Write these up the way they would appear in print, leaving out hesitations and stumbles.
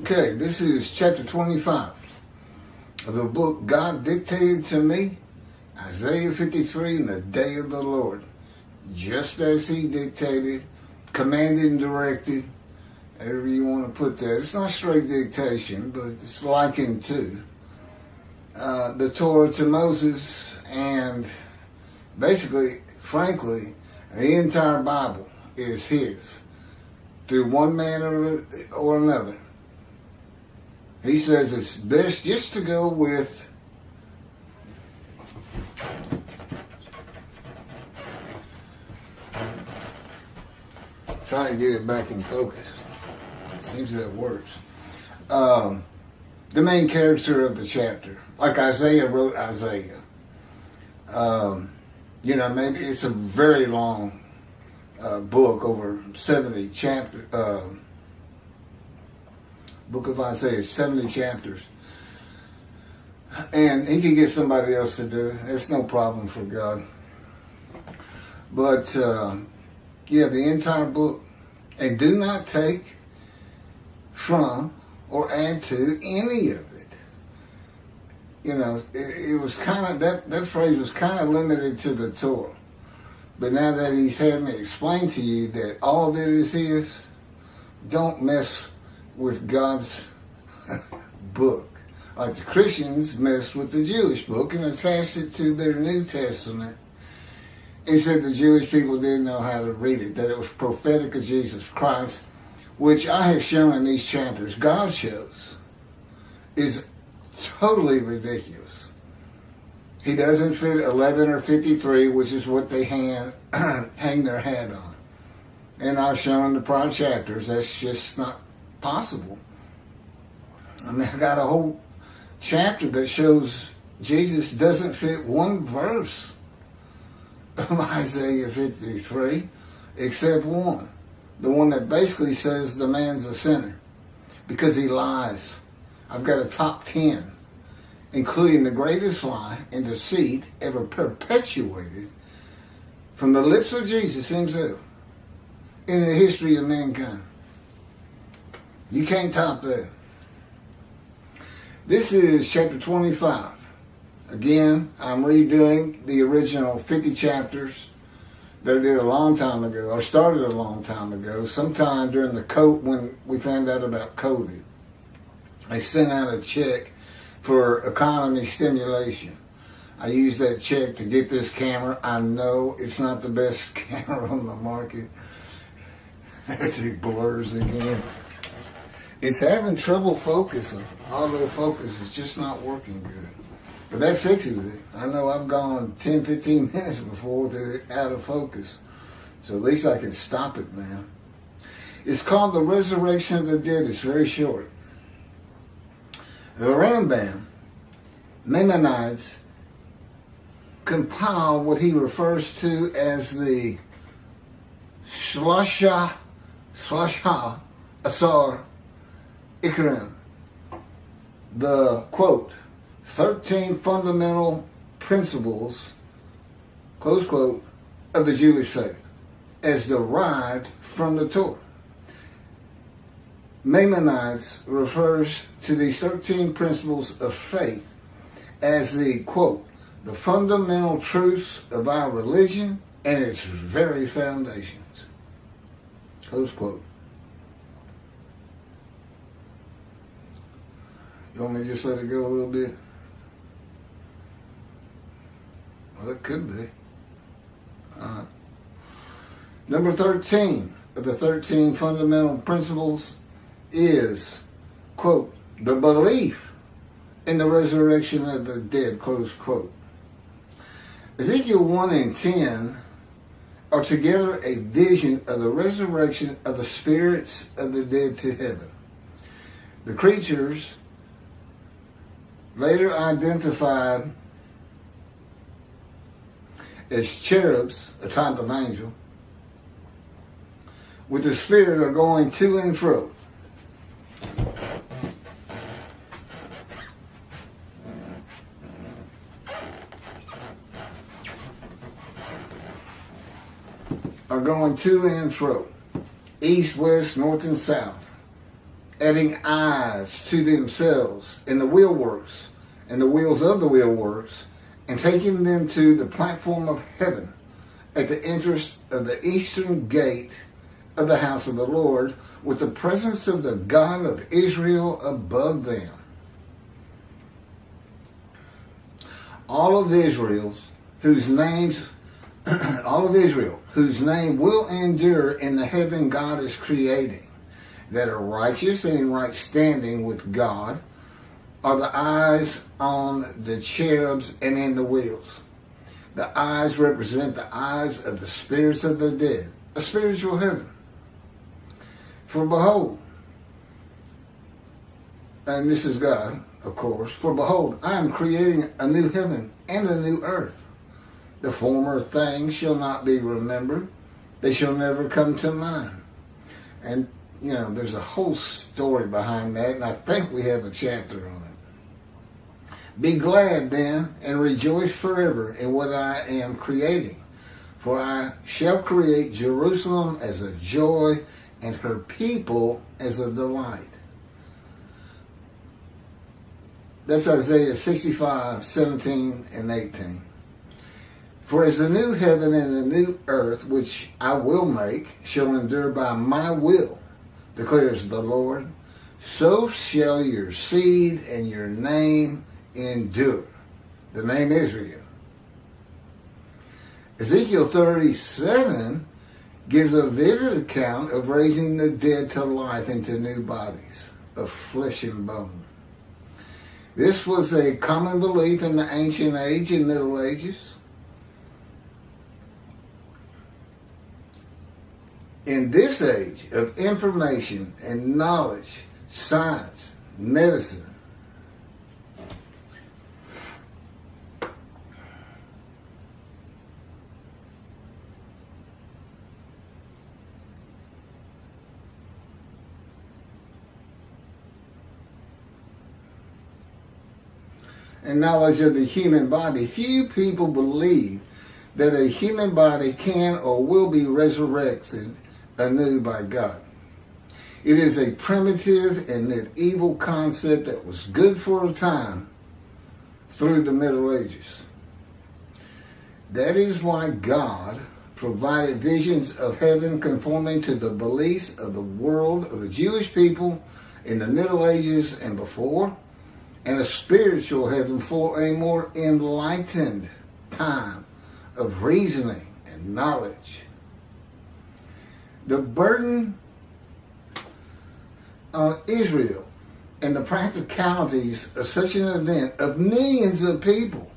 Okay, this is chapter 25 of the book God Dictated to Me, Isaiah 53, in the day of the Lord. Just as he dictated, commanded, and directed, however you want to put that. It's not straight dictation, but it's likened to the Torah to Moses, and basically, frankly, the entire Bible is his, through one man or another. He says it's best just to go with trying to get it back in focus. It seems that works. The main character of the chapter, like Isaiah wrote Isaiah. Maybe it's a very long book, over 70 chapters. Book of Isaiah, 70 chapters. And he can get somebody else to do it. It's no problem for God. But, the entire book. And do not take from or add to any of it. It was kind of, that phrase was kind of limited to the Torah. But now that he's had me explain to you that all of it is his, don't mess with God's book. Like the Christians messed with the Jewish book and attached it to their New Testament and said the Jewish people didn't know how to read it, that it was prophetic of Jesus Christ, which I have shown in these chapters, God shows, is totally ridiculous. He doesn't fit 11 or 53, which is what they hang their hat on. And I've shown in the prior chapters that's just not possible. I mean, I got a whole chapter that shows Jesus doesn't fit one verse of Isaiah 53, except one. The one that basically says the man's a sinner because he lies. I've got a top 10, including the greatest lie and deceit ever perpetuated from the lips of Jesus himself in the history of mankind. You can't top that. This is chapter 25. Again, I'm redoing the original 50 chapters that I did a long time ago, or started a long time ago, sometime during when we found out about COVID. I sent out a check for economy stimulation. I used that check to get this camera. I know it's not the best camera on the market. It blurs again. It's having trouble focusing. Autofocus is just not working good. But that fixes it. I know I've gone 10, 15 minutes before with it out of focus. So at least I can stop it now. It's called The Resurrection of the Dead. It's very short. The Rambam, Maimonides, compiled what he refers to as the Shloshah Asar Ikkarim, the, quote, 13 fundamental principles, close quote, of the Jewish faith, as derived from the Torah. Maimonides refers to these 13 principles of faith as the, quote, the fundamental truths of our religion and its very foundations, close quote. You want me to just let it go a little bit? Well, it could be. All right. Number 13 of the 13 fundamental principles is, quote, the belief in the resurrection of the dead, close quote. Ezekiel 1 and 10 are together a vision of the resurrection of the spirits of the dead to heaven. The creatures later identified as cherubs, a type of angel, with the spirit are going to and fro. Are going to and fro, east, west, north, and south, adding eyes to themselves in the wheelworks and the wheels of the wheelworks, and taking them to the platform of heaven at the entrance of the eastern gate of the house of the Lord, with the presence of the God of Israel above them. All of Israel, whose name will endure in the heaven God is creating, that are righteous and in right standing with God, are the eyes on the cherubs and in the wheels. The eyes represent the eyes of the spirits of the dead, a spiritual heaven. For behold, and this is God, of course, for behold, I am creating a new heaven and a new earth. The former things shall not be remembered. They shall never come to mind. And, there's a whole story behind that, and I think we have a chapter on it. Be glad then, and rejoice forever in what I am creating. For I shall create Jerusalem as a joy, and her people as a delight. That's Isaiah 65, 17 and 18. For as the new heaven and the new earth, which I will make, shall endure by my will, declares the Lord, so shall your seed and your name endure. The name Israel. Ezekiel 37 gives a vivid account of raising the dead to life into new bodies of flesh and bone. This was a common belief in the ancient age and Middle Ages. In this age of information and knowledge, science, medicine, and knowledge of the human body, few people believe that a human body can or will be resurrected anew by God. It is a primitive and medieval concept that was good for a time through the Middle Ages. That is why God provided visions of heaven conforming to the beliefs of the world of the Jewish people in the Middle Ages and before, and a spiritual heaven for a more enlightened time of reasoning and knowledge. The burden on Israel and the practicalities of such an event of millions of people,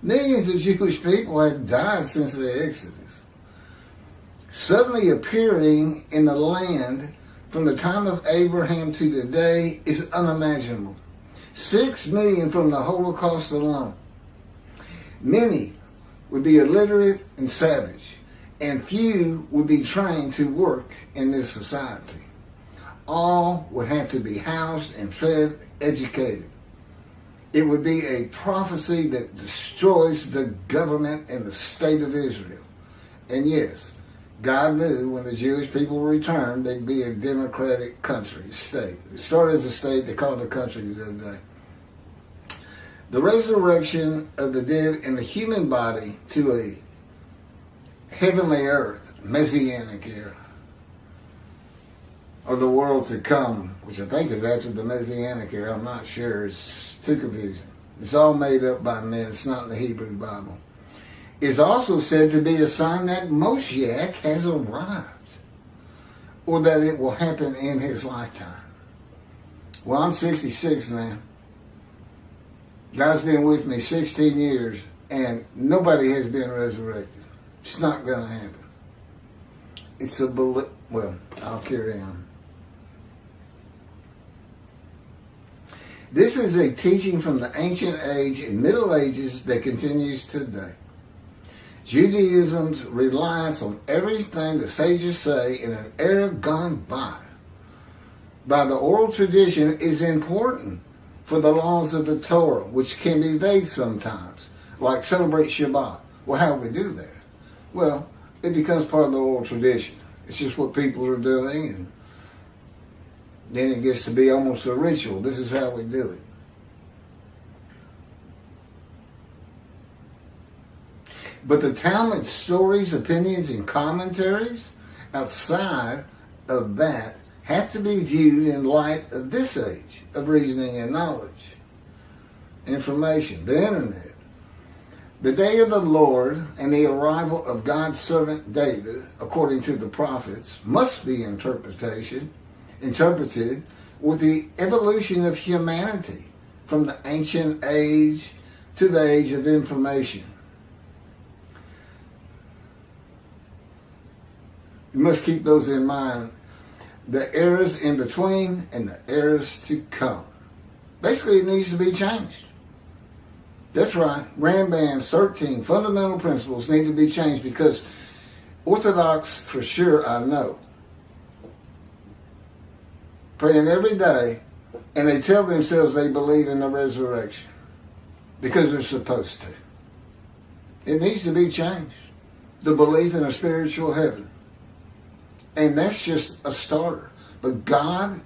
millions of Jewish people had died since the Exodus, suddenly appearing in the land from the time of Abraham to today is unimaginable. 6 million from the Holocaust alone. Many would be illiterate and savage, and few would be trained to work in this society. All would have to be housed and fed, educated. It would be a prophecy that destroys the government and the state of Israel. And yes, God knew when the Jewish people returned, they'd be a democratic country, state. It started as a state, they called it a country the other day. The resurrection of the dead in the human body to a heavenly earth, Messianic era, or the world to come, which I think is after the Messianic era, I'm not sure, it's too confusing. It's all made up by men, it's not in the Hebrew Bible. Is also said to be a sign that Moshiach has arrived, or that it will happen in his lifetime. Well, I'm 66 now. God's been with me 16 years, and nobody has been resurrected. It's not going to happen. It's a belief. Well, I'll carry on. This is a teaching from the ancient age and Middle Ages that continues today. Judaism's reliance on everything the sages say in an era gone by the oral tradition is important for the laws of the Torah, which can be vague sometimes, like celebrate Shabbat. Well, how do we do that? Well, it becomes part of the oral tradition. It's just what people are doing, and Then it gets to be almost a ritual. This is how we do it. But the Talmud's stories, opinions, and commentaries outside of that have to be viewed in light of this age of reasoning and knowledge, information, the internet. The day of the Lord and the arrival of God's servant David, according to the prophets, must be interpreted with the evolution of humanity from the ancient age to the age of information. You must keep those in mind. The eras in between and the eras to come. Basically, it needs to be changed. That's right. Rambam's 13 fundamental principles need to be changed because Orthodox, for sure, I know, praying every day, and they tell themselves they believe in the resurrection because they're supposed to. It needs to be changed. The belief in a spiritual heaven. And that's just a starter. But God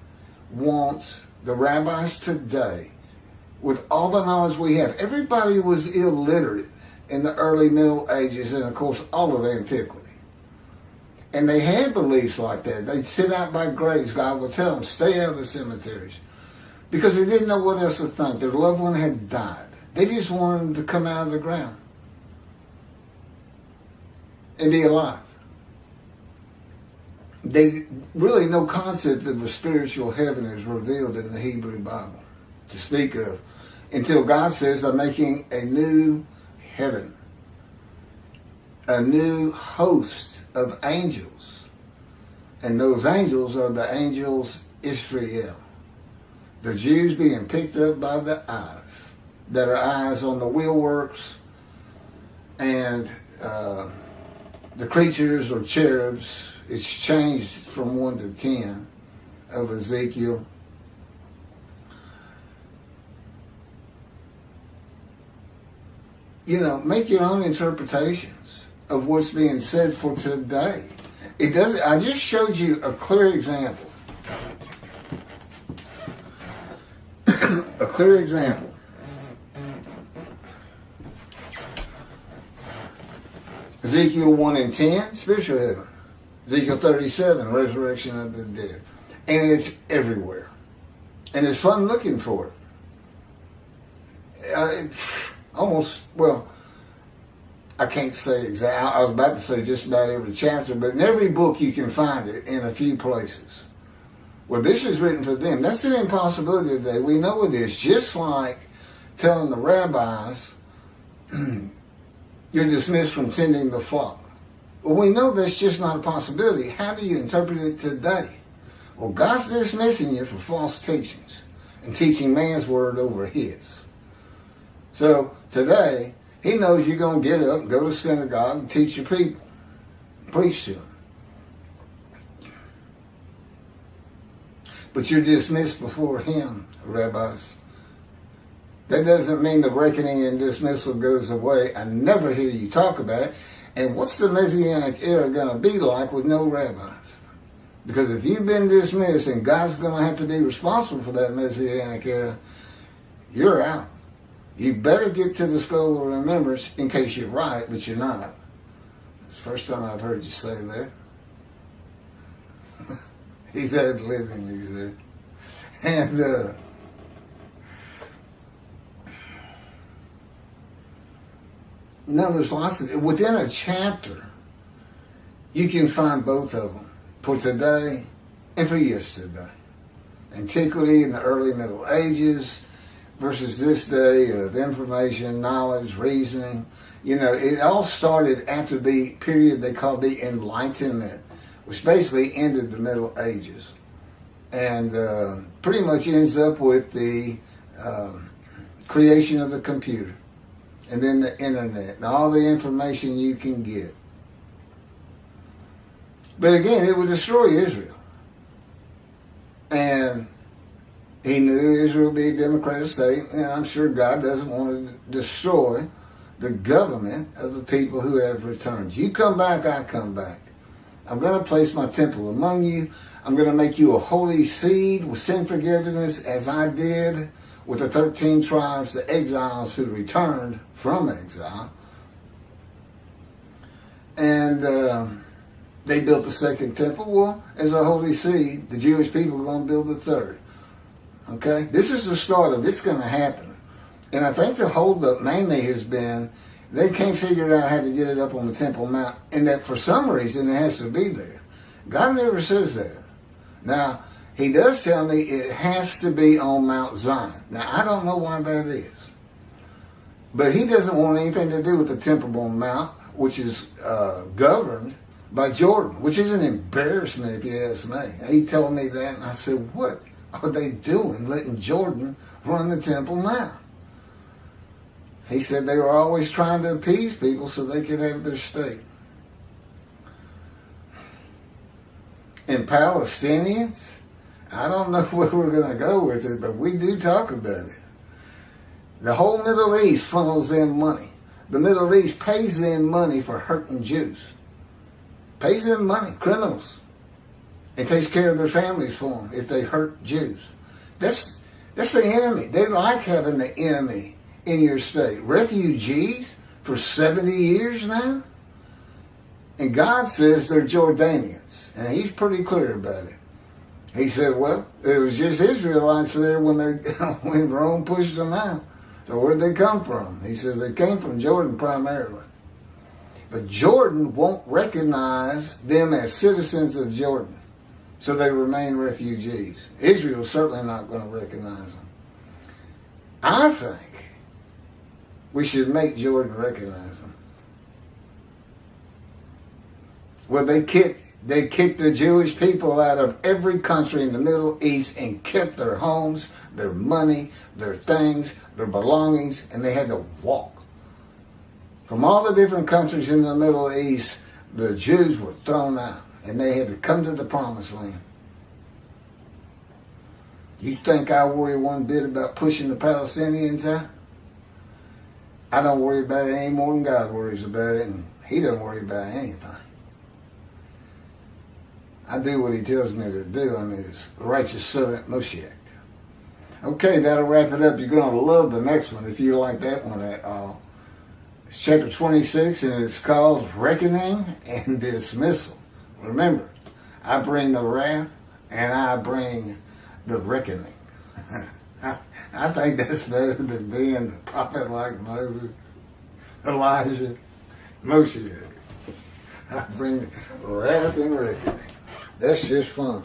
wants the rabbis today, with all the knowledge we have. Everybody was illiterate in the early Middle Ages and, of course, all of antiquity. And they had beliefs like that. They'd sit out by graves. God would tell them, stay out of the cemeteries. Because they didn't know what else to think. Their loved one had died. They just wanted them to come out of the ground and be alive. They really no concept of a spiritual heaven is revealed in the Hebrew Bible to speak of until God says, I'm making a new heaven, a new host of angels. And those angels are the angels Israel, the Jews being picked up by the eyes, that are eyes on the wheelworks, and the creatures or cherubs. It's changed from 1 to 10 of Ezekiel. You know, make your own interpretations of what's being said for today. It doesn't. I just showed you a clear example. A clear example. Ezekiel 1 and 10, spiritual heaven. Ezekiel 37, resurrection of the dead. And it's everywhere. And it's fun looking for it. Almost, well, I can't say exactly. I was about to say just about every chapter, but in every book you can find it in a few places. Well, this is written for them. That's an impossibility today. We know it is. Just like telling the rabbis, you're dismissed from tending the flock. Well, we know that's just not a possibility. How do you interpret it today? Well, God's dismissing you for false teachings and teaching man's word over his. So today, he knows you're going to get up and go to synagogue and teach your people, preach to them. But you're dismissed before him, rabbis. That doesn't mean the reckoning and dismissal goes away. I never hear you talk about it. And what's the Messianic era going to be like with no rabbis? Because if you've been dismissed and God's going to have to be responsible for that Messianic era, you're out. You better get to the scroll of remembrance in case you're right, but you're not. It's the first time I've heard you say that. He's ad living, he said. And no, there's lots of, within a chapter, you can find both of them for today and for yesterday. Antiquity in the early Middle Ages versus this day of information, knowledge, reasoning. You know, it all started after the period they called the Enlightenment, which basically ended the Middle Ages. And pretty much ends up with the creation of the computer. And then the internet and all the information you can get. But again, it would destroy Israel. And he knew Israel would be a democratic state. And I'm sure God doesn't want to destroy the government of the people who have returned. You come back, I come back. I'm going to place my temple among you. I'm going to make you a holy seed with sin forgiveness, as I did with the 13 tribes, the exiles who returned from exile. And they built the second temple. Well, as a holy seed, the Jewish people are going to build the third. Okay? This is the start of it's going to happen. And I think the holdup mainly has been they can't figure out how to get it up on the Temple Mount, and that for some reason it has to be there. God never says that. Now, he does tell me it has to be on Mount Zion. Now, I don't know why that is. But he doesn't want anything to do with the Temple Mount, which is governed by Jordan, which is an embarrassment if you ask me. He told me that, and I said, what are they doing letting Jordan run the Temple Mount? He said they were always trying to appease people so they could have their state. And Palestinians, I don't know where we're going to go with it, but we do talk about it. The whole Middle East funnels them money. The Middle East pays them money for hurting Jews. Pays them money, criminals. And takes care of their families for them if they hurt Jews. That's the enemy. They like having the enemy in your state. Refugees for 70 years now? And God says they're Jordanians. And he's pretty clear about it. He said, well, it was just Israelites there when Rome pushed them out. So where'd they come from? He says they came from Jordan primarily. But Jordan won't recognize them as citizens of Jordan. So they remain refugees. Israel's certainly not going to recognize them. I think we should make Jordan recognize them. Well, they kicked the Jewish people out of every country in the Middle East and kept their homes, their money, their things, their belongings, and they had to walk. From all the different countries in the Middle East, the Jews were thrown out, and they had to come to the Promised Land. You think I worry one bit about pushing the Palestinians out? I don't worry about it any more than God worries about it, and he doesn't worry about anything. I do what he tells me to do. I'm his righteous servant, Moshiach. Okay, that'll wrap it up. You're going to love the next one if you like that one at all. It's chapter 26, and it's called Reckoning and Dismissal. Remember, I bring the wrath, and I bring the reckoning. I think that's better than being a prophet like Moses, Elijah, Moshe. I bring wrath and reckoning. That's just fun.